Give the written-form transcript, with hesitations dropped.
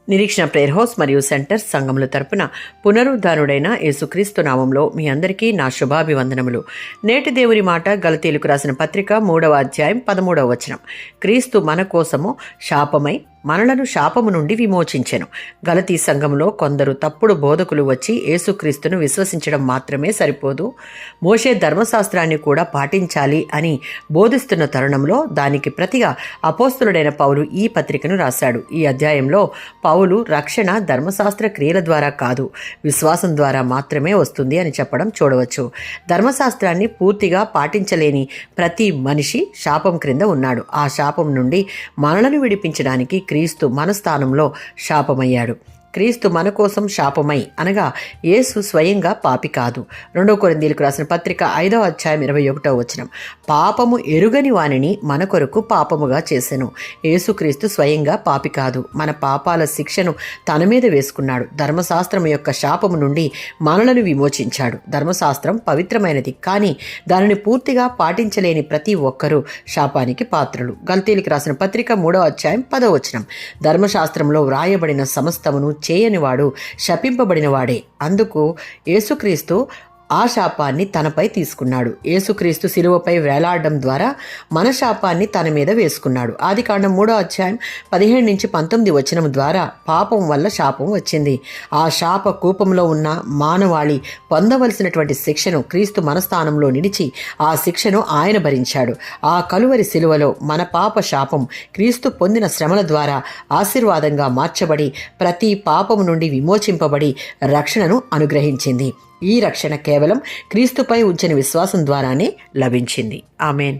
నిరీక్షణ prayer house మరియు centre సంఘముల తరపున పునరుద్ధారుడైన యేసుక్రీస్తు నామంలో మీ అందరికీ నా శుభాభివందనములు. నేటి దేవుని మాట గలతీయులకు రాసిన పత్రిక 3వ అధ్యాయం 13వ వచనం. క్రీస్తు మన కోసము శాపమై మనలను శాపము నుండి విమోచించెను. గలతీ సంఘంలో కొందరు తప్పుడు బోధకులు వచ్చి యేసుక్రీస్తును విశ్వసించడం మాత్రమే సరిపోదు, మోషే ధర్మశాస్త్రాన్ని కూడా పాటించాలి అని బోధిస్తున్న తరుణంలో దానికి ప్రతిగా అపోస్తులుడైన పౌలు ఈ పత్రికను రాశాడు. ఈ అధ్యాయంలో పౌలు రక్షణ ధర్మశాస్త్ర క్రియల ద్వారా కాదు, విశ్వాసం ద్వారా మాత్రమే వస్తుంది అని చెప్పడం చూడవచ్చు. ధర్మశాస్త్రాన్ని పూర్తిగా పాటించలేని ప్రతి మనిషి శాపం క్రింద ఉన్నాడు. ఆ శాపం నుండి మనలను విడిపించడానికి క్రీస్తు మన స్థానంలో శాపమయ్యాడు. క్రీస్తు మన కోసం శాపమై అనగా యేసు స్వయంగా పాపి కాదు. 2 కొరింథీయులకు రాసిన పత్రిక 5వ అధ్యాయం 21వ వచనం. పాపము ఎరుగని వానిని మన కొరకు పాపముగా చేసెను. యేసుక్రీస్తు స్వయంగా పాపి కాదు, మన పాపాల శిక్షను తన మీద వేసుకున్నాడు. ధర్మశాస్త్రం యొక్క శాపము నుండి మనలను విమోచించాడు. ధర్మశాస్త్రం పవిత్రమైనది, కానీ దానిని పూర్తిగా పాటించలేని ప్రతి ఒక్కరూ శాపానికి పాత్రలు. గలతీయులకు రాసిన పత్రిక 3వ అధ్యాయం 10వ వచనం. ధర్మశాస్త్రంలో వ్రాయబడిన సమస్తమును చేయనివాడు శపింపబడినవాడే. అందుకు యేసుక్రీస్తు ఆ శాపాన్ని తనపై తీసుకున్నాడు. యేసుక్రీస్తు శిలువపై వేలాడడం ద్వారా మన శాపాన్ని తన మీద వేసుకున్నాడు. ఆదికాండం 3వ అధ్యాయం 17-19 వచనం ద్వారా పాపం వల్ల శాపం వచ్చింది. ఆ శాప కూపంలో ఉన్న మానవాళి పొందవలసినటువంటి శిక్షను క్రీస్తు మన స్థానంలో నిలిచి ఆ శిక్షను ఆయన భరించాడు. ఆ కలువరి శిలువలో మన పాప శాపం క్రీస్తు పొందిన శ్రమల ద్వారా ఆశీర్వాదంగా మార్చబడి ప్రతి పాపము నుండి విమోచింపబడి రక్షణను అనుగ్రహించింది. ఈ రక్షణ కేవలం క్రీస్తుపై ఉంచిన విశ్వాసం ద్వారానే లభించింది. ఆమేన్.